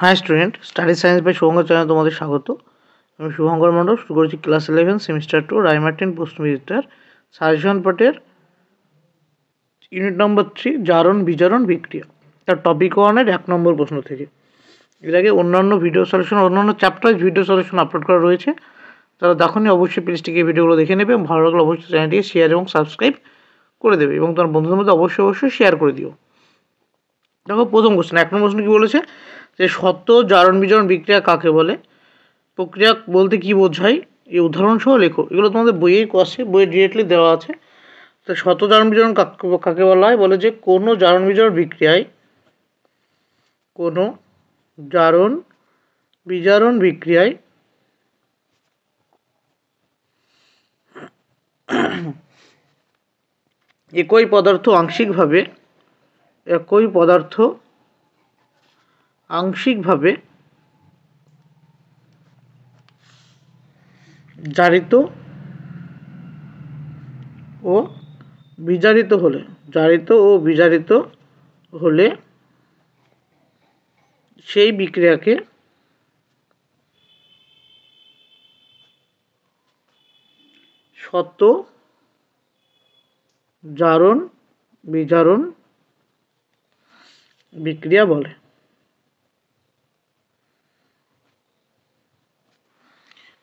High student, study science by Shubhankar চ্যানেলে তোমাদের স্বাগত। আমি শুভঙ্কর মণ্ডল, শুরু করেছি ক্লাস 11 সেমিস্টার 2 রায়মার্টিন প্রশ্নবিচিত্রার সাজেশন পার্টের ইউনিট নম্বর 3 জারণ বিজারণ বিক্রিয়া। তার টপিক 1-এর 1 নম্বর প্রশ্ন থেকে। এর আগে অন্যান্য ভিডিও সলিউশন, অন্যান্য চ্যাপ্টার ভিডিও সলিউশন আপলোড করা রয়েছে। তারা দেখনি অবশ্যই প্লিজটিকে ভিডিওগুলো দেখে নেবে এবং ভালো লাগলে অবশ্যই চ্যানেলটিকে শেয়ার এবং সাবস্ক্রাইব করে দেবে এবং তোমার বন্ধুদের মধ্যে অবশ্যই শেয়ার করে দিও। দেখো প্রথম কোশ্চেন, 1 নম্বর প্রশ্ন কী বলেছে যে সত্য জারণ বিজারণ বিক্রিয়া কাকে বলে, প্রক্রিয়া বলতে কি বোঝায়, এই উদাহরণ সহ লেখো। এগুলো তোমাদের বইয়েই আছে, বইয়ে ডিরেক্টলি দেওয়া আছে। তো শত জারণ বিজারণ কাকে বলা হয়, বলে যে কোনো জারণ বিজারণ বিক্রিয়ায় একই পদার্থ আংশিকভাবে জারিত ও বিজারিত হলে সেই বিক্রিয়াকে শত জারণ বিজারণ বিক্রিয়া বলে।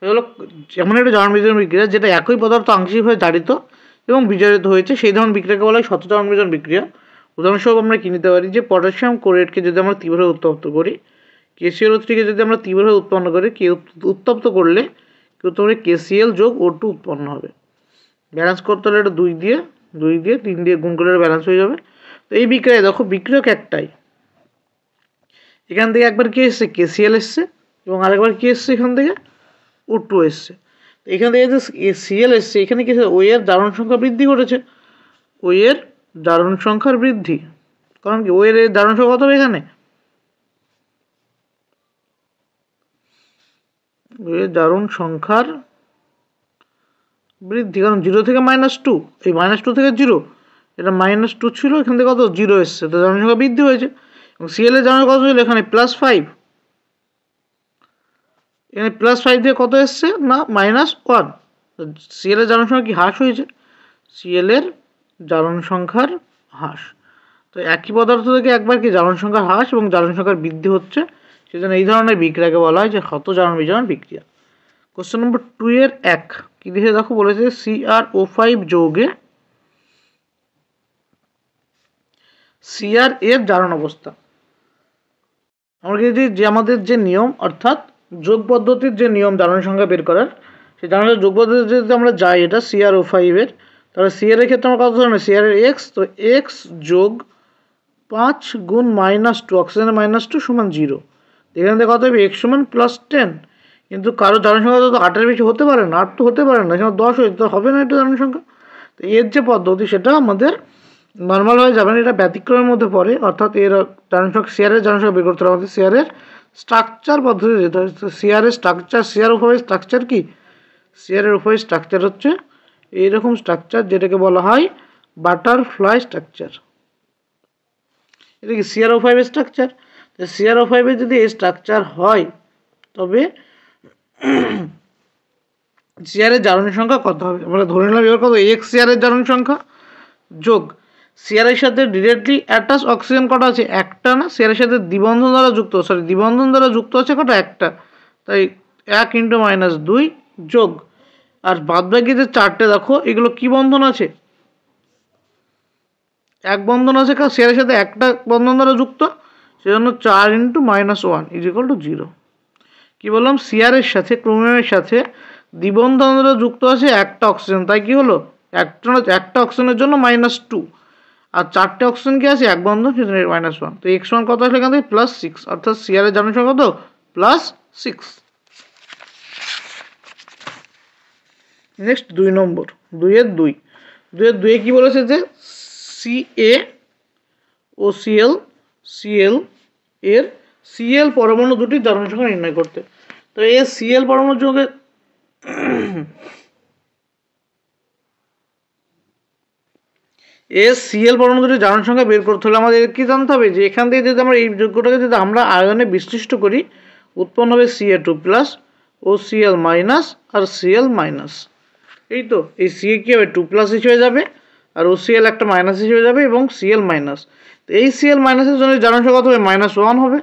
এগুলো যেমন একটা জারণ বিজারণ বিক্রিয়া যেটা একই পদার্থ আংশিকভাবে জারিত এবং বিজারিত হয়েছে, সেই ধরনের বিক্রিয়াকে বলা হয় শত জারণ বিজারণ বিক্রিয়া। উদাহরণস্বরূপ আমরা কি নিতে পারি, যে পটাশিয়াম ক্লোরাইডকে যদি আমরা তীব্রভাবে উত্তপ্ত করি, KClO3কে যদি আমরা তীব্রভাবে উৎপন্ন করি, উত্তপ্ত করলে KCl যোগ O2 উৎপন্ন হবে। ব্যালেন্স করতে হলে এটা 2 দিয়ে 3 দিয়ে গুণ করলে ব্যালেন্স হয়ে যাবে। তো এই বিক্রিয়ায় দেখো বিক্রিয়ক একটাই, এখান থেকে একবার কি এসছে KCl এসছে এবং আরেকবার কি এসছে এখান থেকে O2 এসছে। তো এখান থেকে যে Cl এসছে, এখানে কি ও এর জারণ সংখ্যা বৃদ্ধি ঘটেছে, ও এর জারণ সংখ্যার বৃদ্ধি। কারণ কি ও এর জারণ সংখ্যা কত হবে, এখানে ও এর জারণ সংখ্যার বৃদ্ধি, কারণ 0 থেকে -2, এই -2 থেকে 0, এটা -2 ছিল, এখান থেকে কত 0 এসছে, তো জারণ সংখ্যা বৃদ্ধি হয়েছে। এবং Cl এর জারণ কত ছিল, এখানে +5, এখানে +5 দিয়ে কত এসছে না -1, Cl এর জারণ সংখ্যা কি হ্রাস হয়েছে, Cl এর জারণ সংখ্যার হ্রাস। তো একই পদার্থ থেকে একবার কি জারণ সংখ্যার হ্রাস এবং জারণ সংখ্যার বৃদ্ধি হচ্ছে, সেজন্য এই ধরনের বিক্রিয়াকে বলা হয় যে শত জারণ বিজারণ বিক্রিয়া। কোশ্চেন নম্বর 2-এর 1 কি দেখে দেখো, বলেছে CrO5 যৌগে Cr এর জারণ অবস্থা। আমরা যে আমাদের যে নিয়ম, অর্থাৎ যোগ পদ্ধতির যে নিয়ম জারণ সংখ্যা বের করার, সেই জারণ যোগ পদ্ধতিতে যদি আমরা যাই এটা CrO5 এর, তাহলে Cr এর ক্ষেত্রে আমরা কত ধরনের Cr এর x, তো x যোগ 5 গুণ -2, অক্সিজেনের -2 সমান 0। এখান থেকে কত হবে, x সমান +10। কিন্তু কারো জারণ সংখ্যা তো 8-এর বেশি হতে পারে না, 8 তো হতে পারে না, এখানে 10 হয়েছে, তো হবে না এটা জারণ সংখ্যা। তো এর যে পদ্ধতি সেটা আমাদের নর্মাল হয়ে যাবে না, এটা ব্যতিক্রমের মধ্যে পড়ে। অর্থাৎ এর জারণ সংখ্যা Cr এর জারণ সংখ্যা বের করতে হবে আমাদের Cr এর স্ট্রাকচার পদ্ধতি যেতে হয়। তো Cr এর স্ট্রাকচার, CrO5 স্ট্রাকচার কি, CrO5 স্ট্রাকচার হচ্ছে এইরকম স্ট্রাকচার, যেটাকে বলা হয় বাটারফ্লাই স্ট্রাকচার। এটা কি CrO5 এর স্ট্রাকচার। তো CrO5 এর যদি এই স্ট্রাকচার হয়, তবে Cr এর জারণ সংখ্যা কত হবে, আমরা ধরে নিলাম এবার কত, x Cr এর জারণ সংখ্যা যোগ Cr এর সাথে ডিরেক্টলি অ্যাটাচ অক্সিজেন কটা আছে, একটা না, Cr এর সাথে দ্বিবন্ধন দ্বারা যুক্ত আছে কটা, একটা, তাই 1 × -2 যোগ, আর বাদবাকি যে 4টে দেখো এগুলো কি বন্ধন আছে, এক বন্ধন আছে, কারণ Cr এর সাথে একটা বন্ধন দ্বারা যুক্ত, সেজন্য 4 × -1 = 0। কি বললাম, Cr এর সাথে ক্রোমিয়ামের সাথে দ্বিবন্ধন দ্বারা যুক্ত আছে একটা অক্সিজেন, তাই কি হলো একটা অক্সিজেনের জন্য -2, আর 4টে অক্সিজেন কি আছে এক বন্ধন, সেজন্য -1। তো x সমান কত আসলে এখান থেকে +6, অর্থাৎ Cr এর জারণ সংখ্যা কত, +6। নেক্সট 2 নম্বর, 2-এর 2 কি বলেছে যে CaOCl এর Cl পরমাণু দুটির জারণ সংখ্যা নির্ণয় করতে। তো এই Cl পরমাণু যোগে এস সিএল পরমাণু দুটি জারণ সংখ্যা বের করতে হলে আমাদের কি জানতে হবে যে এখান থেকে যদি আমরা এই যৌগটাকে যদি আমরা আয়নে বিশ্লিষ্ট করি উৎপন্ন হবে Ca2+ ও Cl- আর Cl-। এই তো এই Ca কি হবে 2+ হিসেবে যাবে আর OCl একটা মাইনাস হিসেবে যাবে এবং Cl-। তো এই Cl- এর জন্য জারণ সংখ্যা কত হবে -1 হবে।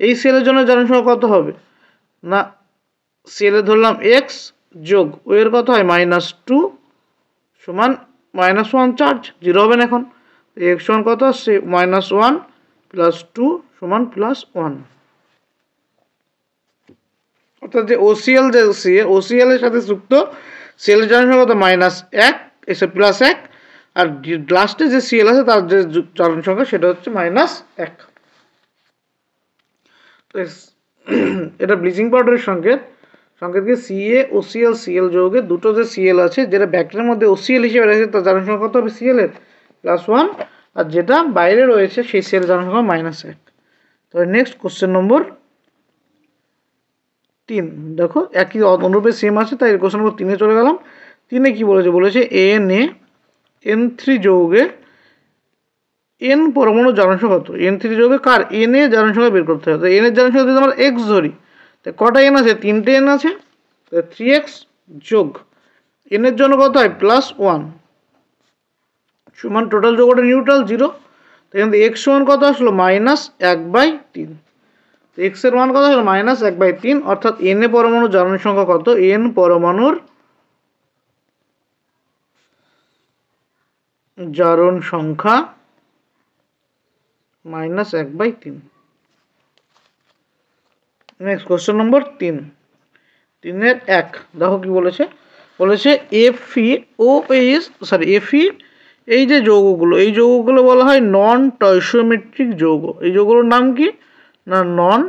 এই Cl এর জন্য জারণ সংখ্যা কত হবে না Cl এর ধরলাম x যোগ ও এর কত হয় -2 সমান -1 চার্জ 0 হবে না এখন x সমান কত আসছে -1 + 2 সমান +1 অর্থাৎ যে OCl যে OCl এর সাথে যুক্ত Cl এর জারণ সংখ্যা কত -1 এসে +1 আর লাস্টে যে Cl আছে তার যে জারণ সংখ্যা সেটা হচ্ছে -1। তো এটা ব্লিচিং পাউডারের সংকেতকে CaOCl Cl যৌগে দুটো যে Cl আছে যেটা ব্যাকটেরিয়ার মধ্যে OCl হিসেবে রয়েছে তার জারণ সংখ্যা কত হবে Cl এর +1 আর যেটা বাইরে রয়েছে সেই Cl এর জারণ সংখ্যা -1। তো নেক্সট কোশ্চেন নম্বর 3 দেখো একই অনুরূপে সেম আছে তাই কোশ্চেন নম্বর 3 এ চলে গেলাম। 3 কি বলেছে Na N3 যৌগে n পরমাণু জারণ সংখ্যা কত N3 যৌগে কার n এর জারণ সংখ্যা বের করতে হবে। তো n এর জারণ সংখ্যা যদি আমরা x ধরি তো কটা n আছে 3টে n আছে 3x যোগ n এর জন্য কত হয় +1 সমান টোটাল যৌগটা নিউট্রাল 0। তো এখানে x সমান কত আসলো -1/3। তো x এর মান কত হলো -1/3 অর্থাৎ n এ পরমাণু জারণ সংখ্যা কত n পরমাণুর জারণ সংখ্যা -1/3। নেক্সট কোশ্চেন নম্বর 3 এর 1 দেখো কি বলেছে Fe এই যে যৌগগুলো এই যৌগগুলো বলা হয় নন স্টয়চিওমেট্রিক যৌগ। এই যৌগগুলোর নাম কি না নন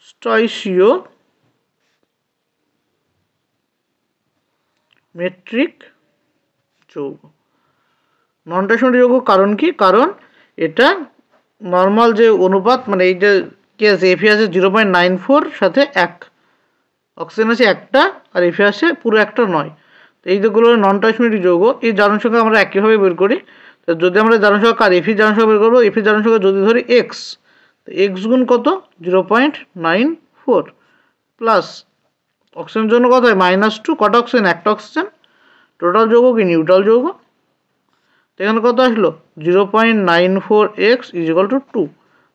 স্টয়চিওমেট্রিক যৌগ। নন স্টয়চিওমেট্রিক যৌগ কারণ কি কারণ এটা নর্মাল যে অনুপাত মানে এই যে কি আছে Fe আছে 0.94 সাথে 1 অক্সিজেন আছে একটা আর Fe আছে পুরো একটা নয়। তো এই যেগুলো নন স্টয়চিওমেট্রিক যৌগ এই জারণ সংখ্যা আমরা একইভাবে বের করি। তো যদি আমরা জারণ সংখ্যা কার Fe জারণ সংখ্যা বের করবো Fe জারণ সংখ্যা যদি ধরি x তো x গুণ কত 0.94 প্লাস অক্সিজেনের জন্য কত হয় -2 কটা অক্সিজেন একটা অক্সিজেন টোটাল যৌগ কি নিউট্রাল যৌগ। তো এখানে কত আসলো 0.94x = 2।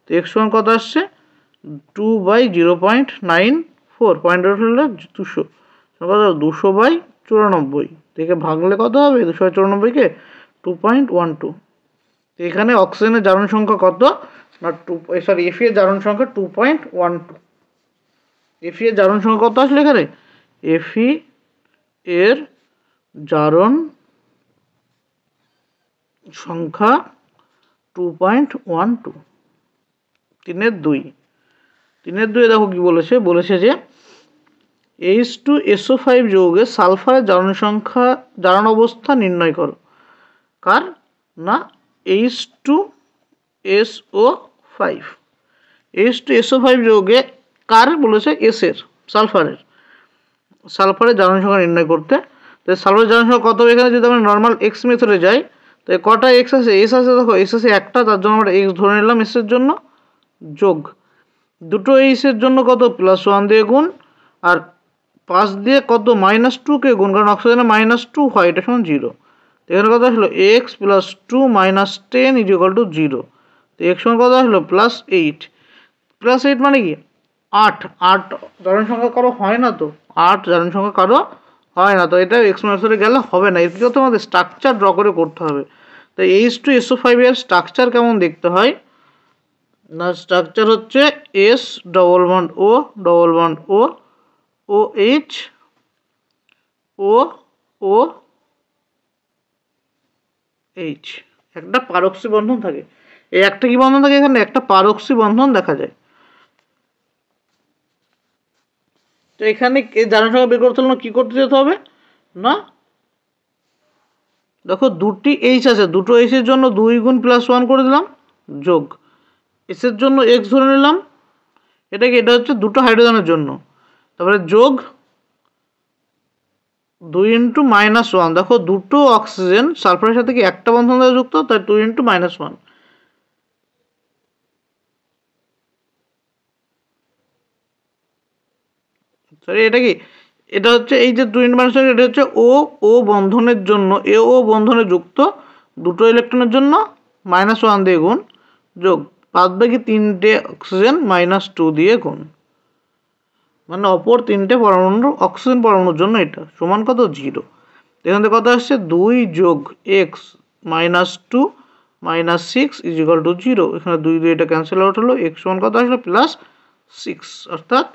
তো x সমান কত আসছে 2/0.94 পয়েন্টের হলো 200 কত 200/94 থেকে ভাগলে কত হবে 294কে 2.12। তো এখানে অক্সিজেনের জারণ সংখ্যা কত না Fe এর জারণ সংখ্যা 2.12। Fe এর জারণ সংখ্যা কত আসলে এখানে Fe এর জারণ সংখ্যা 2.12। 3 এর 2 দেখো কি বলেছে যে H2SO5 যৌগে সালফারের জারণ অবস্থা নির্ণয় করো কার না H2SO5 যৌগে কার বলেছে S এর সালফারের জারণ সংখ্যা নির্ণয় করতে। তো সালফারের জারণ সংখ্যা কত হবে এখানে যদি আমরা নর্মাল x মেথডে যাই তো কটা x আছে s আছে দেখো s আছে একটা তার জন্য আমরা x ধরে নিলাম s এর জন্য যোগ দুটো h এর জন্য কত +1 দিয়ে গুণ আর 5 দিয়ে কত -2 কে গুণ কারণ অক্সিজেনে -2 হয় এটা সমান 0। তো এখানে কত আসলো x + 2 - 10 = 0। তো x সমান কত আসলো +8 মানে কি 8 জারণ সংখ্যা কারো হয় না তো 8 জারণ সংখ্যা কারো হয় না তো এটা এক্স মেথডে গেলে হবে না এদিকে তো আমাদের স্ট্রাকচার ড্র করে করতে হবে। তো H2SO5 এর স্ট্রাকচার কেমন দেখতে হয় না স্ট্রাকচার হচ্ছে S double bond O double bond O OH O OH একটা পারক্সি বন্ধন থাকে এই একটা কি বন্ধন থাকে এখানে একটা পারক্সি বন্ধন দেখা যায়। তো এখানে জারণ সংখ্যা বের করতে হলে কি করতে যেতে হবে না দেখো দুটি H আছে দুটো H এর জন্য 2 গুণ +1 করে দিলাম যোগ S এর জন্য x ধরে নিলাম এটা হচ্ছে দুটো হাইড্রোজেনের জন্য তারপরে যোগ 2 × -1, দেখো দুটো অক্সিজেন সালফারের সাথে কি একটা বন্ধন দ্বারা যুক্ত, তাই 2 × -1। সরি, এটা কি, এটা হচ্ছে এই যে 2 × -1, এটা হচ্ছে ও বন্ধনের জন্য, ও বন্ধনে যুক্ত দুটো ইলেকট্রনের জন্য -1 দিয়ে গুণ, যোগ বাদ বাকি 3টে অক্সিজেন -2 দিয়ে গুণ, মানে অপর 3টে পরমাণুর অক্সিজেন পরমাণুর জন্য এটা সমান কত, 0। এখান থেকে কত আসছে, 2 + x -2 -6 = 0। এখানে 2 দিয়ে এটা ক্যান্সেল আউট হলো, x সমান কত আসলো, +6, অর্থাৎ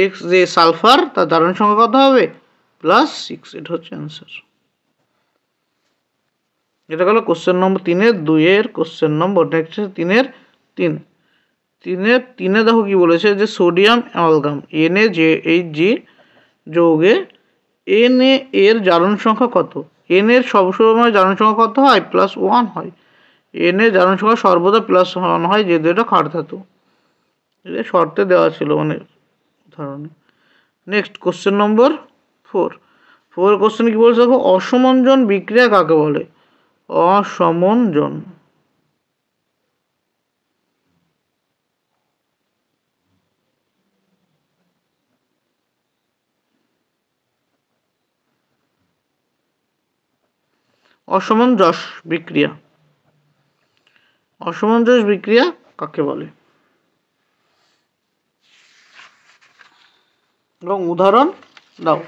x যে সালফার তার জারণ সংখ্যা কত হবে, +6। এটা হচ্ছে অ্যান্সার। এটা গেল কোশ্চেন নম্বর 3-এর 2-এর কোশ্চেন নম্বর। নেক্সট হচ্ছে 3-এর 3। 3-এ দেখো কি বলেছে, যে সোডিয়াম অ্যামালগাম NaJHG যৌগে Na এর জারণ সংখ্যা কত। Na এর সবসময় জারণ সংখ্যা কত হয়, +1 হয়। Na এর জারণ সংখ্যা সর্বদা +1 হয়, যেহেতু এটা ক্ষার ধাতু। এটা শর্তে দেওয়া ছিল, মানে উদাহরণে। Next question number 4। কোশ্চেন কি বলছে দেখো, অসমঞ্জন বিক্রিয়া কাকে বলে। অসমঞ্জন, অসমঞ্জস বিক্রিয়া, অসমঞ্জস বিক্রিয়া কাকে বলে এবং উদাহরণ দাও।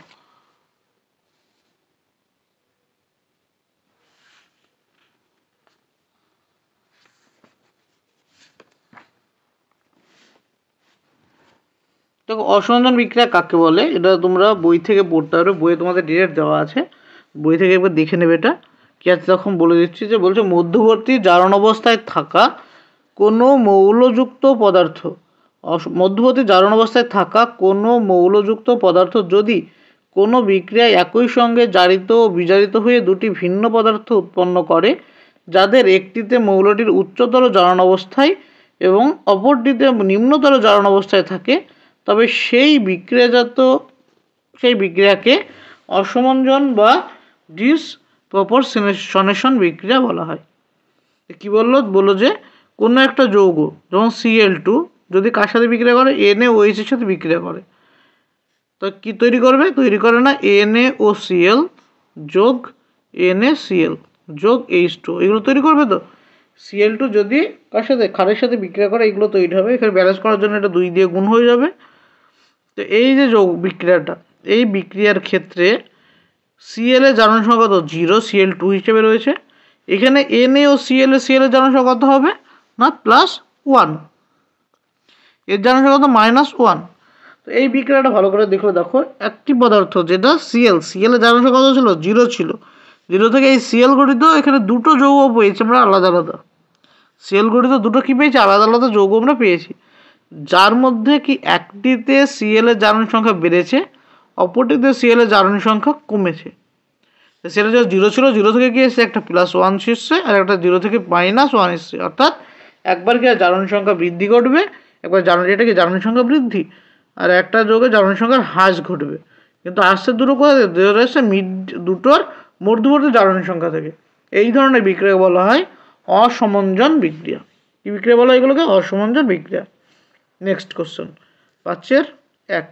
দেখো অসমঞ্জন বিক্রিয়া কাকে বলে, এটা তোমরা বই থেকে পড়তে পারবে, বইয়ে তোমাদের ডিরেক্ট দেওয়া আছে, বই থেকে একবার দেখে নেবে। এটা কি আছে তখন বলে দিচ্ছি, যে বলছে মধ্যবর্তী জারণ অবস্থায় থাকা কোনো মৌলযুক্ত পদার্থ, মধ্যবর্তী জারণ অবস্থায় থাকা কোনো মৌলযুক্ত পদার্থ যদি কোনো বিক্রিয়ায় একই সঙ্গে জারিত ও বিজারিত হয়ে দুটি ভিন্ন পদার্থ উৎপন্ন করে, যাদের একটিতে মৌলটির উচ্চতর জারণ অবস্থায় এবং অপরটিতে নিম্নতর জারণ অবস্থায় থাকে, তবে সেই বিক্রিয়াকে অসমঞ্জন বা ডিসপ্রপরশনেশন বিক্রিয়া বলা হয়। কি বললো যে কোনো একটা যৌগ যেমন Cl2 যদি কার সাথে বিক্রিয়া করে, NaOH এর সাথে বিক্রিয়া করে, তো কি তৈরি করে না NaOCl যোগ NaCl যোগ H2, এগুলো তৈরি করবে। তো Cl2 যদি কার সাথে, ক্ষারের সাথে বিক্রিয়া করে, এগুলো তৈরি হবে। এখানে ব্যালেন্স করার জন্য এটা 2 দিয়ে গুণ হয়ে যাবে। তো এই যে যৌগ বিক্রিয়াটা, এই বিক্রিয়ার ক্ষেত্রে Cl এর জারণ সংখ্যা কত, 0, Cl2 হিসেবে রয়েছে। এখানে NaOCl এর জারণ সংখ্যা কত হবে না, +1, এর জারণ সংখ্যা কত, -1। তো এই বিক্রিয়াটা ভালো করে দেখো, একটি পদার্থ যেটা Cl এর জারণ সংখ্যা কত ছিল, 0 ছিল। 0 থেকে এই Cl গঠিত এখানে দুটো যৌগ পেয়েছি আমরা আলাদা আলাদা, Cl গঠিত দুটো কি পেয়েছি, আলাদা আলাদা যৌগ আমরা পেয়েছি, যার মধ্যে কি একটিতে Cl এর জারণ সংখ্যা বেড়েছে, অপরটিতে Cl এর জারণ সংখ্যা কমেছে। সেটা যে 0 ছিল, 0 থেকে কি এসছে, একটা +1 এসছে, আর একটা 0 থেকে -1 এসছে। অর্থাৎ একবার কি জারণ সংখ্যা বৃদ্ধি ঘটবে, একবার এটা কি জারণ সংখ্যা বৃদ্ধি, আর একটা যৌগে জারণ সংখ্যার হ্রাস ঘটবে। কিন্তু আসছে দুটো কোথা থেকে, দুটোর মধ্যবর্তী জারণ সংখ্যা থেকে। এই ধরনের বিক্রিয়া বলা হয় অসমঞ্জন বিক্রিয়া। কি বিক্রিয়া বলা হয় এগুলোকে, অসমঞ্জন বিক্রিয়া। Next question 5-এর 1।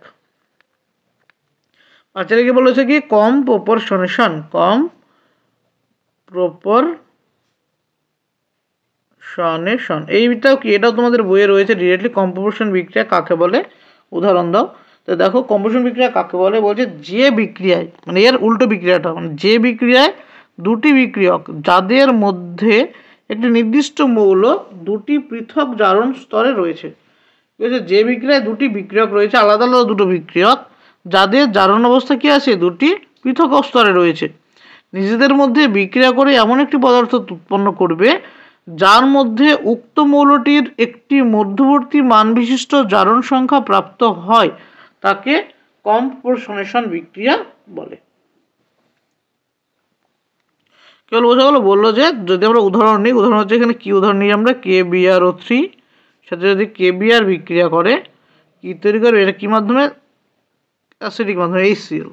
5-এর কি বলেছে, কি কম্প্রপরশনেশন, এইটাও কি, এটাও তোমাদের বইয়ে রয়েছে ডিরেক্টলি, কম্প্রপরশন বিক্রিয়া কাকে বলে, উদাহরণ দাও। তো দেখো কম্প্রপরশন বিক্রিয়া কাকে বলে, বলছে যে বিক্রিয়ায়, মানে এর উল্টো বিক্রিয়াটা, মানে যে বিক্রিয়ায় দুটি বিক্রিয়ক যাদের মধ্যে একটি নির্দিষ্ট মৌল দুটি পৃথক জারণ স্তরে রয়েছে। যে বিক্রিয়ায় দুটি বিক্রিয়ক রয়েছে, আলাদা আলাদা দুটো বিক্রিয়ক, যাদের জারণ অবস্থা কি আছে, দুটি পৃথক স্তরে রয়েছে, নিজেদের মধ্যে বিক্রিয়া করে এমন একটি পদার্থ উৎপন্ন করবে যার মধ্যে উক্ত মৌলটির একটি মধ্যবর্তী মান বিশিষ্ট জারণ সংখ্যা প্রাপ্ত হয়, তাকে কম্প্রপরশনেশন বিক্রিয়া বলে। কেবল বোঝা গেল, বললো যে যদি আমরা উদাহরণ নিই, উদাহরণ হচ্ছে এখানে কি উদাহরণ নিই আমরা, KBrO3 সাথে যদি KBr বিক্রিয়া করে কি তৈরি করবে, এটা কি মাধ্যমে, অ্যাসিডিক মাধ্যমে HCl।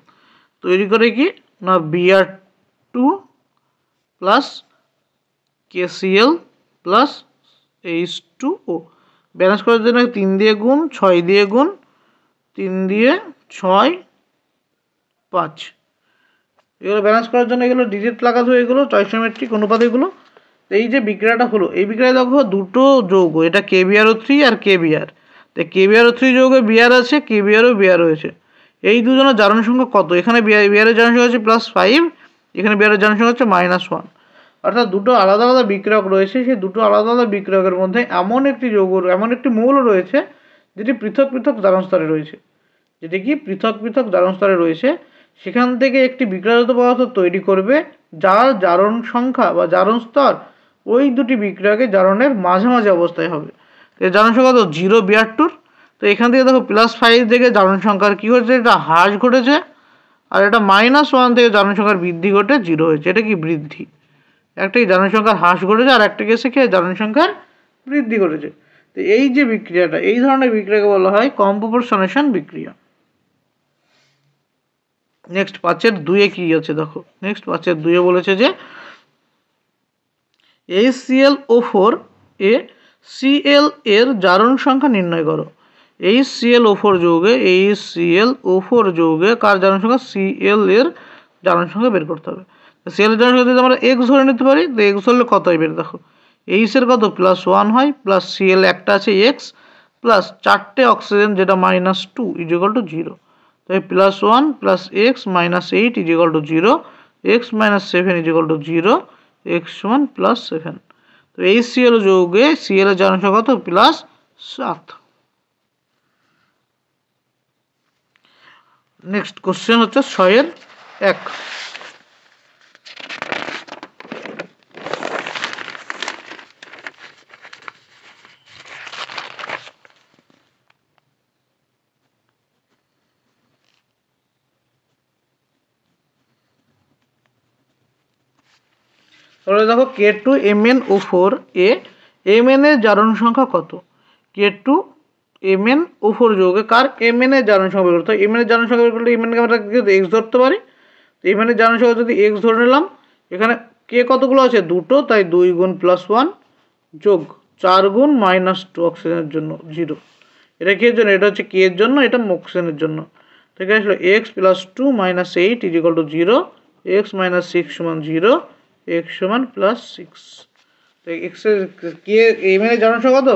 তৈরি করে কি না Br2 plus KCl plus H2O। Balance করার জন্য 3 দিয়ে গুণ, 6 দিয়ে গুণ, 3 দিয়ে 6 5। এগুলো ব্যালেন্স করার জন্য এগুলো ডিজিট লাগাতে হবে, এগুলো স্টয়কিওমেট্রিক অনুপাত এগুলো। এই যে বিক্রিয়াটা হলো, এই বিক্রিয়া দেখো দুটো যৌগ, এটা KBrO3 আর KBr। তো KBrO3 যৌগে বিআর আছে, KBrও বিআর রয়েছে। এই দুজনের জারণ সংখ্যা কত? এখানে বিআরের জারণ সংখ্যা হচ্ছে +5, এখানে বিআরের জারণ সংখ্যা হচ্ছে -1। অর্থাৎ দুটো আলাদা আলাদা বিক্রিয়ক রয়েছে, সেই দুটো আলাদা আলাদা বিক্রিয়কের মধ্যে এমন একটি যৌগ, এমন একটি মৌল রয়েছে যেটি পৃথক পৃথক জারণ স্তরে রয়েছে, যেটি কি পৃথক পৃথক জারণ স্তরে রয়েছে। সেখান থেকে একটি বিক্রিয়াজাত পদার্থ তৈরি করবে যার জারণ সংখ্যা বা জারণ স্তর ওই দুটি বিক্রিয়কের জারণের মাঝামাঝি অবস্থায় হবে। এর জারণ সংখ্যা তো 0 বিআর2। তো এখান থেকে দেখো +5 থেকে জারণ সংখ্যার কী হচ্ছে, এটা হ্রাস ঘটেছে, আর এটা -1 থেকে জারণ সংখ্যার বৃদ্ধি ঘটে 0 হয়েছে। এটা কি বৃদ্ধি, একটা কি জারণ সংখ্যার হ্রাস ঘটেছে, আর একটা কেসে কি জারণ সংখ্যার বৃদ্ধি ঘটেছে। তো এই যে বিক্রিয়াটা, এই ধরনের বিক্রিয়াকে বলা হয় কম্পোজিশন বিক্রিয়া। নেক্সট 5-2 কি আছে দেখো, নেক্সট 5-2 বলেছে যে HClO4 এ Cl এর জারণ সংখ্যা নির্ণয় করো। HClO4 যৌগে কার জারণ সংখ্যা? Cl এর জারণ সংখ্যা বের করতে হবে। Cl এর জারণ সংখ্যা যদি আমরা x ধরে নিতে পারি, তো x হলে কত হয় বের দেখো, H এর কত +1 হয়, প্লাস Cl একটা আছে x, প্লাস 4টে অক্সিজেন যেটা -2 = 0। তো +1 প্লাস x -8 = 0, x - 7 = 0, x = +7। তো HCl যৌগে Cl এর জারণ সংখ্যা কত? +7। নেক্সট কোশ্চেন হচ্ছে 6-1। তাহলে দেখো K2MnO4 এ Mn এর জারণ সংখ্যা কত? K2MnO4 যৌগে কার Mn এর জারণ সংখ্যা বের করতে হয়। Mn এর জারণ সংখ্যা বের করলে Mn কে আমরা x ধরতে পারি। তো Mn এর জারণ সংখ্যা যদি x ধরে নিলাম, এখানে K কতগুলো আছে? দুটো, তাই 2 গুণ +1 যোগ 4 গুণ -2 অক্সিজেনের জন্য 0। এটা কি এর জন্য? এটা হচ্ছে K এর জন্য, এটা অক্সিজেনের জন্য। তো এখানে আসলে x + 2 - 8 = 0, x - 6 = 0, x = +6। তো x এর কে Mn এর জারণ সংখ্যা কত?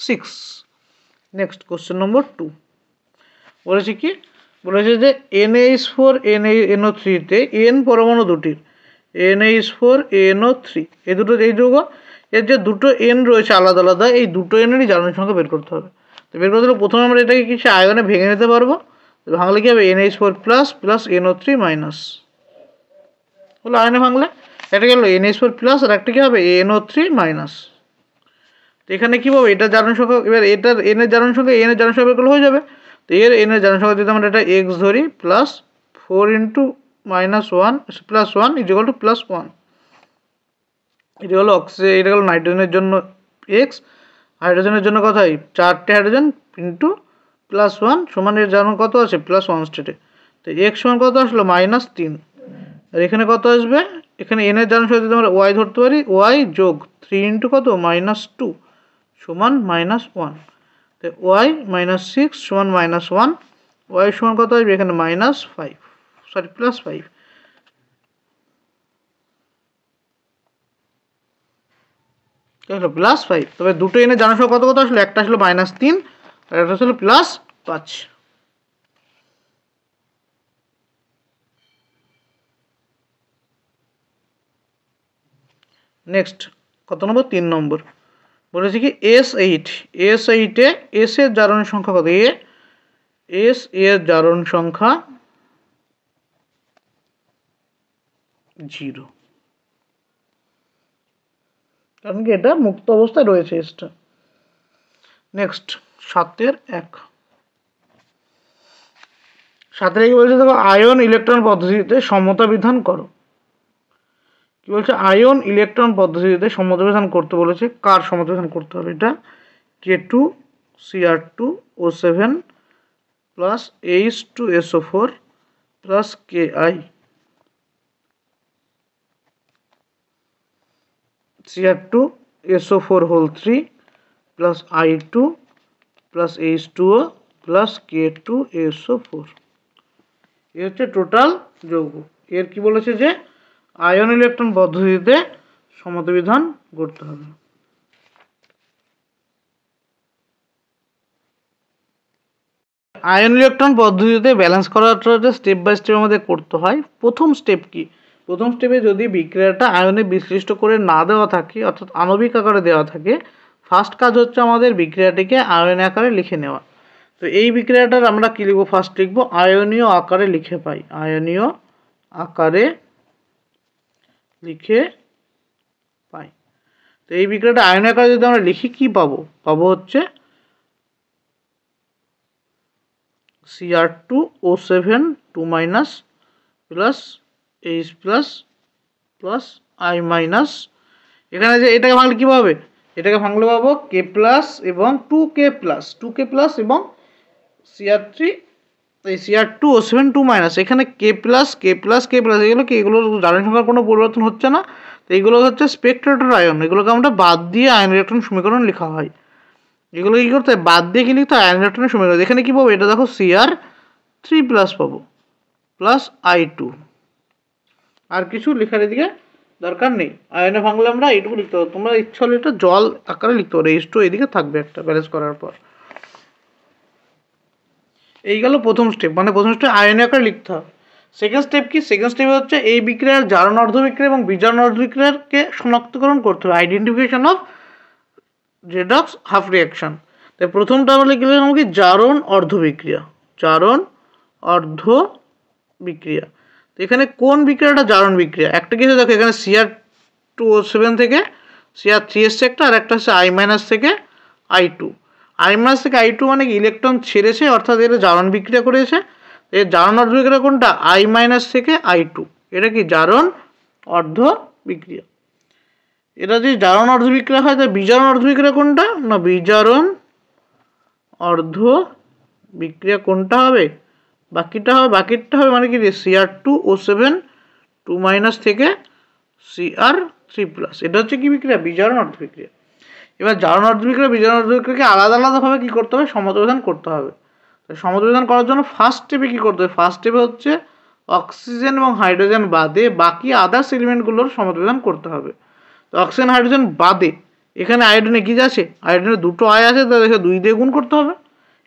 +6। নেক্সট কোশ্চেন নম্বর 2 বলেছে কি, বলেছে যে NH4 NO3 তে N পরমাণু দুটির, NH4 NO3 এই দুটো এই যৌগ, এর যে দুটো N রয়েছে আলাদা আলাদা, এই দুটো N-এরই জারণ সংখ্যা বের করতে হবে। তো বের করতে হলে প্রথমে আমরা এটাকে কিছু আয়নে ভেঙে নিতে পারবো। ভাঙলে কি হবে? NH4 প্লাস NO3 মাইনাস হলো আয়নে ভাঙলে। এটা গেল NH4 প্লাস, আর একটা কি হবে? NO3 minus. তো এখানে কি হবে? এটা জারণ সংখ্যা, এবার এটার N এর জারণ সংখ্যা N এর জারণ সংখ্যা বের করলে হয়ে যাবে। তো এর N এর জারণ সংখ্যা যদি আমরা এটা x ধরি, প্লাস 4 × -1 +1 = +1। এটা হলো অক্সিজেন, এটা হলো নাইট্রোজেনের জন্য x, হাইড্রোজেনের জন্য কত হয়? 4টে হাইড্রোজেন ইন্টু +1 সমান এর জারণ কত আছে? +1 স্টেটে। তো x সমান কত আসলো? -3। আর এখানে কত আসবে? এখানে n এর জারণ সংখ্যা যদি আমরা y ধরতে পারি, y যোগ 3 × কত? -2 সমান -1। তো y - 6 সমান -1, y সমান কত আসবে? এখানে -5, সরি +5। +5। তবে দুটো এনে জানার সময় কত কত আসলো? একটা আসলো -3 আর একটা আসলো +5। নেক্সট কত নম্বর? 3 নম্বর বলেছে কি S8 এ S এর জারণ সংখ্যা কত? S এর জারণ সংখ্যা 0, কারণ কি এটা মুক্ত অবস্থায় রয়েছে এসটা। নেক্সট 7-1 কি বলছে দেখো, আয়ন ইলেকট্রন পদ্ধতিতে সমতা বিধান করো। কি বলছে? আয়ন ইলেকট্রন পদ্ধতিতে সমতা বিধান করতে বলেছে। কার সমতা বিধান করতে হবে? এটা K2Cr2O7 + H2SO4 plus K I Cr2SO4 whole 3 plus I2 plus H2O plus K2SO4। এ হচ্ছে টোটাল যৌগ। এর কি বলেছে যে আয়ন ইলেকট্রন পদ্ধতিতে সমতাবিধান করতে হবে। আয়ন ইলেকট্রন পদ্ধতিতে ব্যালেন্স করাটা স্টেপ বাই স্টেপ আমাদের করতে হয়। প্রথম স্টেপ কি? প্রথম স্টেপে যদি বিক্রিয়াটা আয়নে বিশ্লিষ্ট করে না দেওয়া থাকে, অর্থাৎ আণবিক আকারে দেওয়া থাকে, ফার্স্ট কাজ হচ্ছে আমাদের বিক্রিয়াটিকে আয়ন আকারে লিখে নেওয়া। তো এই বিক্রিয়াটার আমরা কি লিখবো? ফার্স্ট লিখবো আয়নীয় আকারে লিখে পাই, আয়নীয় আকারে লিখে পাই। তো এই বিক্রিয়াটা আয়ন আকারে যদি আমরা লিখি কি পাবো? পাবো হচ্ছে Cr2O7 2- plus H plus plus I minus. এখানে যে এটাকে ভাঙলে কী পাবে? এটাকে ভাঙলে পাবো K প্লাস এবং 2K প্লাস এবং Cr3 এই Cr2O7 2- এখানে K প্লাস এগুলো কি? এগুলো জারণ সংখ্যার কোনো পরিবর্তন হচ্ছে না। তো এইগুলো হচ্ছে স্পেকট্রেটর আয়ন, এগুলোকে আমরা বাদ দিয়ে আয়ন ইলেকট্রন সমীকরণ লেখা হয়। এগুলো কী করতে হয়? বাদ দিয়ে কি লিখতে হয়? আয়ন ইলেকট্রনের সমীকরণ। এখানে কী পাবো? এটা দেখো Cr3 প্লাস পাবো প্লাস I2। আর কিছু লেখার এদিকে দরকার নেই। আয়নে ভাঙলে আমরা এইটুকু লিখতে পারবো। তোমরা ইচ্ছা হলে এটা জল আকারে লিখতে পারো, H2 এদিকে থাকবে একটা ব্যালেন্স করার পর। এই গেল প্রথম স্টেপ, মানে প্রথম স্টেপ আয়নীয় আকারে লিখতে হবে। সেকেন্ড স্টেপ কি? সেকেন্ড স্টেপ হচ্ছে এই বিক্রিয়ার জারণ অর্ধবিক্রিয়া এবং বিজারণ অর্ধবিক্রিয়াকে শনাক্তকরণ করতে হবে, identification of redox half reaction. তাই প্রথমটা আমরা লিখলাম কি? জারণ অর্ধবিক্রিয়া, জারণ অর্ধবিক্রিয়া। তো এখানে কোন বিক্রিয়াটা জারণ বিক্রিয়া? একটা কিছু দেখো, এখানে Cr2O7 থেকে Cr3 এসছে একটা, আর একটা হচ্ছে I- থেকে I2। I- থেকে I2 মানে কি? ইলেকট্রন ছেড়েছে, অর্থাৎ এটা জারণ বিক্রিয়া করেছে। এর জারণ অর্ধবিক্রিয়া কোনটা? I- থেকে I2। এটা কি? জারণ অর্ধবিক্রিয়া। এটা যদি জারণ অর্ধবিক্রিয়া হয়, তাহলে বিজারণ অর্ধবিক্রিয়া কোনটা? না, বিজারণ অর্ধবিক্রিয়া কোনটা হবে? বাকিটা হবে মানে কি? Cr2O7 2- থেকে Cr3 প্লাস। এটা হচ্ছে কি বিক্রিয়া? বিজারণ অর্ধবিক্রিয়া। এবার জারণ অর্ধবিক্রিয়া বিজারণ অর্ধবিক্রিয়াকে আলাদা আলাদাভাবে কী করতে হবে? সমতাবিধান করতে হবে। সমতাবিধান করার জন্য ফার্স্ট স্টেপে কী করতে হবে? ফার্স্ট স্টেপে হচ্ছে অক্সিজেন এবং হাইড্রোজেন বাদে বাকি আদার্স এলিমেন্টগুলোর সমতাবিধান করতে হবে। তো অক্সিজেন হাইড্রোজেন বাদে এখানে আয়োডিনে কী আছে? আয়োডিনে দুটো আয় আছে, তাহলে 2 দিয়ে গুণ করতে হবে।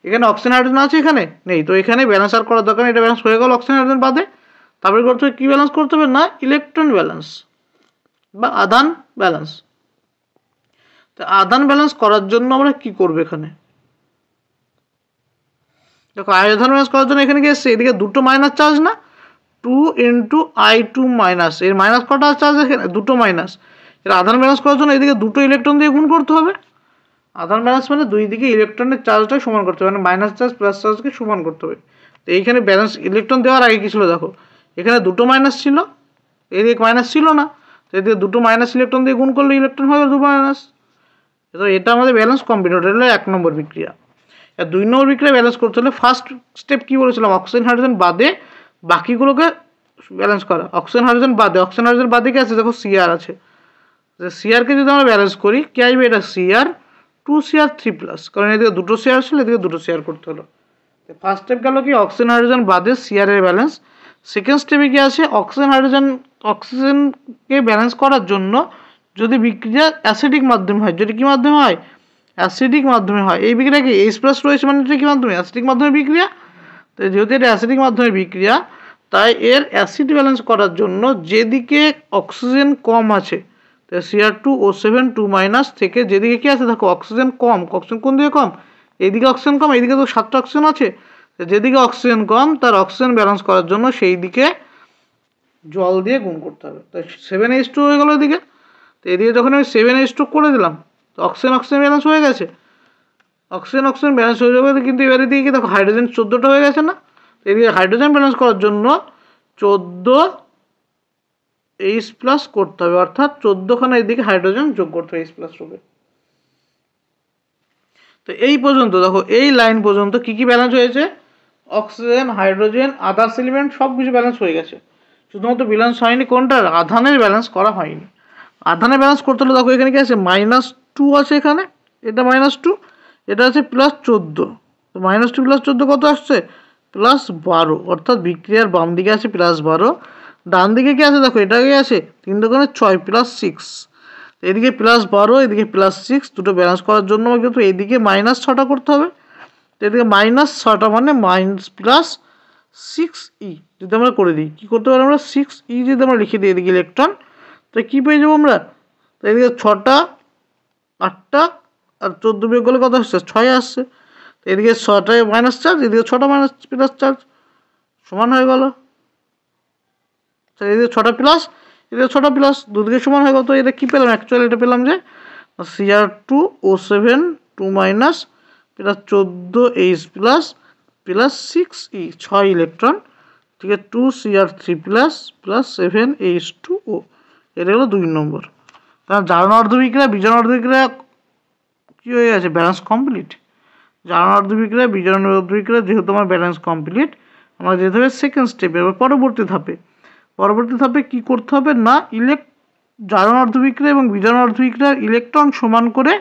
এখানে অক্সিজেন হাইড্রোজেন আছে, এখানে নেই। তো এখানে ব্যালেন্স আর করার দরকার নেই, এটা ব্যালেন্স হয়ে গেল অক্সিজেন হাইড্রোজেন বাদে। তারপরে করতে হবে কী ব্যালেন্স করতে হবে? না, ইলেকট্রন ব্যালেন্স বা আদান ব্যালেন্স। তো আদান ব্যালেন্স করার জন্য আমরা কি করব? এখানে দেখো, আদান ব্যালেন্স করার জন্য এখানে কি এসছে? এদিকে দুটো মাইনাস চার্জ না, 2 × I2-, এর মাইনাস কটা চার্জ? এখানে দুটো মাইনাস। এর আদান ব্যালেন্স করার জন্য এদিকে দুটো ইলেকট্রন দিয়ে গুণ করতে হবে। আদান ব্যালেন্স মানে দুই দিকে ইলেকট্রনের চার্জটা সমান করতে হবে, মানে মাইনাস চার্জ প্লাস চার্জকে সমান করতে হবে। তো এইখানে ব্যালেন্স ইলেকট্রন দেওয়ার আগে কী ছিল? দেখো, এখানে দুটো মাইনাস ছিল, এদিকে মাইনাস ছিল না। তো এদিকে দুটো মাইনাস ইলেকট্রন দিয়ে গুণ করলে ইলেকট্রন হবে 2-। তো এটা আমাদের ব্যালেন্স কমপ্লিট, ওটা হলো 1 নম্বর বিক্রিয়া। আর 2 নম্বর বিক্রিয়া ব্যালেন্স করতে হলে ফার্স্ট স্টেপ কী বলেছিলাম? অক্সিজেন হাইড্রোজেন বাদে বাকিগুলোকে ব্যালেন্স করা। অক্সিজেন হাইড্রোজেন বাদে কি আছে? দেখো, Cr আছে। Crকে যদি আমরা ব্যালেন্স করি কি আসবে? এটা Cr2Cr3 প্লাস, কারণ এদিকে দুটো Cr ছিল, এদিকে দুটো Cr করতে হলো। ফার্স্ট স্টেপ গেল কি? অক্সিজেন হাইড্রোজেন বাদে Cr এর ব্যালেন্স। সেকেন্ড স্টেপে কি আছে? অক্সিজেনকে ব্যালেন্স করার জন্য যদি বিক্রিয়া অ্যাসিডিক মাধ্যমে হয়, যদি কী মাধ্যমে হয়? অ্যাসিডিক মাধ্যমে হয়। এই বিক্রিয়া কি H+ রয়েছে, মানে এটা কী মাধ্যমে? অ্যাসিডিক মাধ্যমে বিক্রিয়া। তো যেহেতু এটা অ্যাসিডিক মাধ্যমে বিক্রিয়া, তাই এর অ্যাসিড ব্যালেন্স করার জন্য যেদিকে অক্সিজেন কম আছে, তো Cr2O7 2- থেকে যেদিকে কী আছে? দেখো, অক্সিজেন কম। অক্সিজেন কোন দিকে কম? এইদিকে অক্সিজেন কম, এইদিকে তো 7টা অক্সিজেন আছে। যেদিকে অক্সিজেন কম, তার অক্সিজেন ব্যালেন্স করার জন্য সেই দিকে জল দিয়ে গুণ করতে হবে। তাই 7H2 হয়ে গেল এদিকে। তো এদিকে যখন আমি 7H2 করে দিলাম, তো অক্সিজেন ব্যালেন্স হয়ে গেছে। অক্সিজেন ব্যালেন্স হয়ে যাবে, কিন্তু এবারে দিকে দেখো হাইড্রোজেন 14টা হয়ে গেছে না? তো এদিকে হাইড্রোজেন ব্যালেন্স করার জন্য 14H+ করতে হবে, অর্থাৎ 14খানা এদিকে হাইড্রোজেন যোগ করতে হবে H+ রূপে। তো এই পর্যন্ত দেখো, এই লাইন পর্যন্ত কি কি ব্যালেন্স হয়েছে? অক্সিজেন, হাইড্রোজেন, আদার্স এলিমেন্ট সব কিছু ব্যালেন্স হয়ে গেছে, শুধুমাত্র ব্যালেন্স হয়নি কোনটা, আধানের ব্যালেন্স করা হয়নি। আধানের ব্যালেন্স করতে হলে দেখো এখানে কি আছে, -2 আছে, এখানে এটা -2, এটা আছে +14, তো -2 +14 কত আসছে, +12, অর্থাৎ বিক্রিয়ার বাম দিকে আছে +12, ডান দিকে কি আছে দেখো, এটাকে আছে 3 দোকানে 6 +6, এদিকে +12 এদিকে +6, দুটো ব্যালেন্স করার জন্য কিন্তু এদিকে -6টা করতে হবে, এদিকে -6টা মানে +6e যদি আমরা করে দিই, কী করতে পারি আমরা, 6e যদি আমরা লিখে দিই এদিকে ইলেকট্রন, তো কী পেয়ে যাবো আমরা, তো এদিকে 6টা 8টা আর 14 বিয়োগ করলে কত আসছে, 6 আসছে, তো এদিকে 6টায় মাইনাস চার্জ, এদিকে 6টা প্লাস চার্জ, সমান হয়ে গেল, এদিকে 6টা প্লাস এদিকে 6টা প্লাস, দুদিকে সমান হয়ে গেল। তো এটা কী পেলাম, অ্যাকচুয়ালি এটা পেলাম যে Cr2O7 2 minus +14H plus +6e 6 electron, ঠিক আছে, 2Cr3 প্লাস +7H2O, এটা হলো 2 নম্বর। কারণ জারণ অর্ধবিক্রিয়া বিজারণ অর্ধবিক্রিয়া কী হয়ে গেছে, ব্যালেন্স কমপ্লিট। জারণ অর্ধবিক্রিয়া বিজারণ অর্ধবিক্রিয়া যেহেতু আমার ব্যালেন্স কমপ্লিট, আমরা যেতে হবে সেকেন্ড স্টেপে, এবার পরবর্তী ধাপে কী করতে হবে না, জারণ অর্ধবিক্রিয়া এবং বিজারণ অর্ধবিক্রিয়ার ইলেকট্রন সমান করে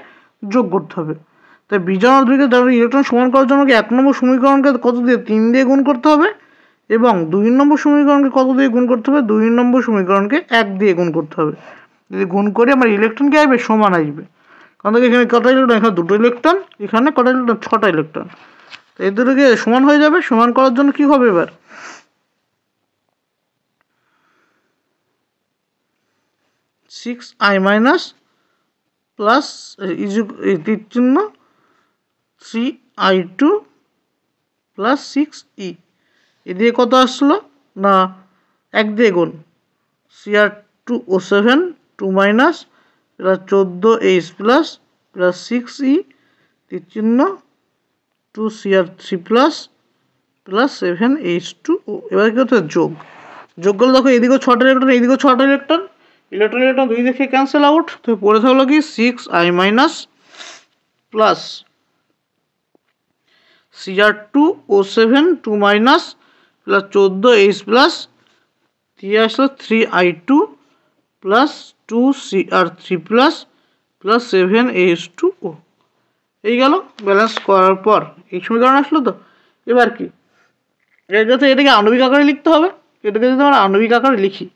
যোগ করতে হবে। তাই বিজারণ অর্ধবিক্রিয়া জারণ ইলেকট্রন সমান করার জন্য 1 নম্বর সমীকরণকে কত দিয়ে, 3 দিয়ে গুণ করতে হবে, এবং 2 নম্বর সমীকরণকে কত দিয়ে গুণ করতে হবে, 2 নম্বর সমীকরণকে 1 দিয়ে গুণ করতে হবে। যদি গুণ করে আমার ইলেকট্রন কী আসবে, সমান আসবে। কারণ এখানে কটা ইলেকট্রন, এখানে 2টো ইলেকট্রন, এখানে কটা ইলেকট্রন, 6টা ইলেকট্রন, তো এই দুটোকে সমান হয়ে যাবে। সমান করার জন্য কী হবে, এবার 6i মাইনাস প্লাস তীর চিহ্ন 3i2 প্লাস 6e, এদিকে কত আসলো না 1 দিয়ে গুণ, Cr2O7 2 minus +14H plus +6e তীর চিহ্ন 2Cr3 প্লাস +7H2O। এবার কি হচ্ছে, যোগ করলে দেখো এদিকেও 6টা ইলেকট্রন, এইদিকেও 6টা ইলেকট্রন, ইলেকট্রন দুই দিকে ক্যান্সেল আউট, তো পড়ে থাকলো কি 6i minus plus Cr2O7 2 minus +14H plus দিয়ে আসলো 3i2 plus 2Cr3 plus +7H2O। এই গেল ব্যালেন্স করার পর এই সমীকরণ আসলো। তো এবার কি, এটাকে আণবিক আকারে লিখতে হবে। এটাকে যদি আমরা আণবিক আকারে লিখি,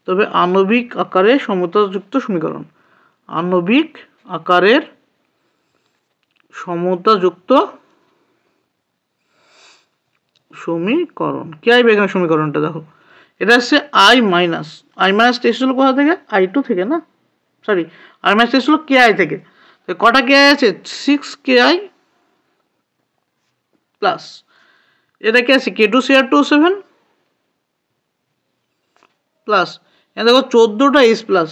তবে আণবিক আকারে সমতাযুক্ত সমীকরণ, আণবিক আকারের সমতাযুক্ত সমীকরণ কি আসবে এখানে, সমীকরণটা দেখো, এটা হচ্ছে i মাইনাস টেস্ট হলো কোথা থেকে, i2 থেকে না, সরি i মাইনাস টেস্ট হলো ki থেকে। তো কটা ki আছে, 6ki প্লাস এটা কি আছে K2Cr2O7 প্লাস এখানে দেখো 14টা H প্লাস,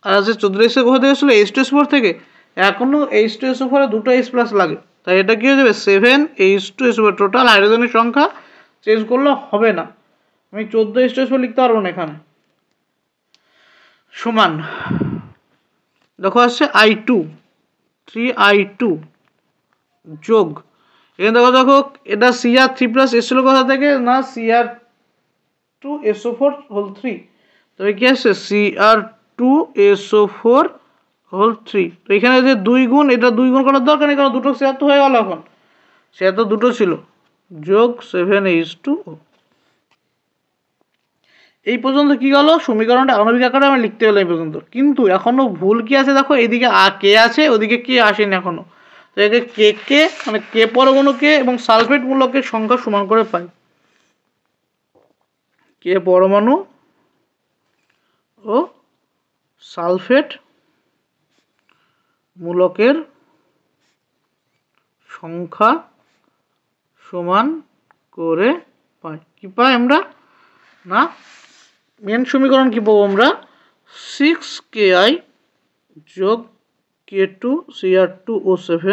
আর আছে 14টা H কোথা থেকে আসলে H2SO4 থেকে, এখনো H2SO4 দুটো H প্লাস লাগে, তাই এটা কি হয়ে যাবে 7H2SO4। টোটাল হাইড্রোজেনের সংখ্যা চেঞ্জ করলে হবে না, আমি 14 H2SO4 লিখতে পারবো না এখানে, সমান দেখো আসছে i2 3i2 যোগ এখানে দেখো এটা Cr3 প্লাস এসছিল কোথা থেকে না Cr2SO4 হোল 3, তবে কি আসছে Cr2SO4 হোল 3। তো এখানে যে 2 গুণ, এটা 2 গুণ করার দরকার নেই, কারণ দুটো শেয়ার তো হয়ে গেল, এখন শেয়ার তো দুটো ছিল, যোগ 7H2O। এই পর্যন্ত কি গেল, সমীকরণটা আণবিক আকারে আমরা লিখতে গেলাম এই পর্যন্ত। কিন্তু এখনো ভুল কি আছে দেখো, এদিকে কে আছে, ওদিকে কে আসেনি এখনো। তো একে কে মানে কে পরমাণুকে এবং সালফেট মূলকের সংখ্যা সমান করে পাই, কে পরমাণু ও সালফেট মূলকের সংখ্যা সমান করে পাই। কি পাই আমরা না, মেন সমীকরণ কি পাবো আমরা, 6ki যোগ K2Cr2O7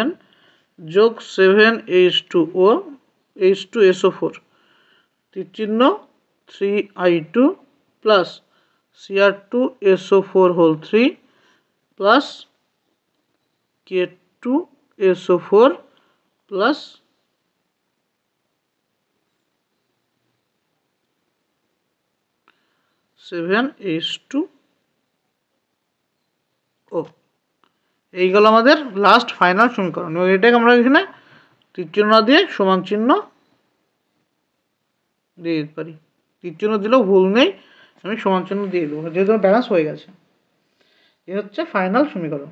যোগ 7H2SO4 তীর চিহ্ন 3i2 plus Cr2SO4 whole 3 plus K2SO4 plus 7H2O। এই গেল আমাদের লাস্ট ফাইনাল সমীকরণ। এবং এটাকে আমরা এখানে তীরচিহ্ন দিয়ে সমান চিহ্ন দিয়ে দিতে পারি। তীরচিহ্ন দিলেও ভুল নেই, আমি সমান চিহ্ন দিয়ে দেবো, যেহেতু ব্যালেন্স হয়ে গেছে। এ হচ্ছে ফাইনাল সমীকরণ।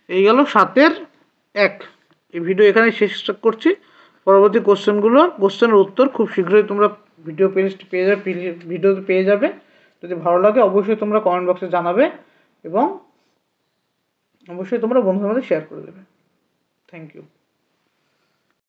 এই গেল 7-1। এই ভিডিও এখানে শেষ করছি। পরবর্তী কোশ্চেনের উত্তর খুব শীঘ্রই তোমরা ভিডিওতে পেয়ে যাবে। যদি ভালো লাগে অবশ্যই তোমরা কমেন্ট বক্সে জানাবে এবং অবশ্যই তোমরা বন্ধুদের মধ্যে শেয়ার করে দেবে। Thank you.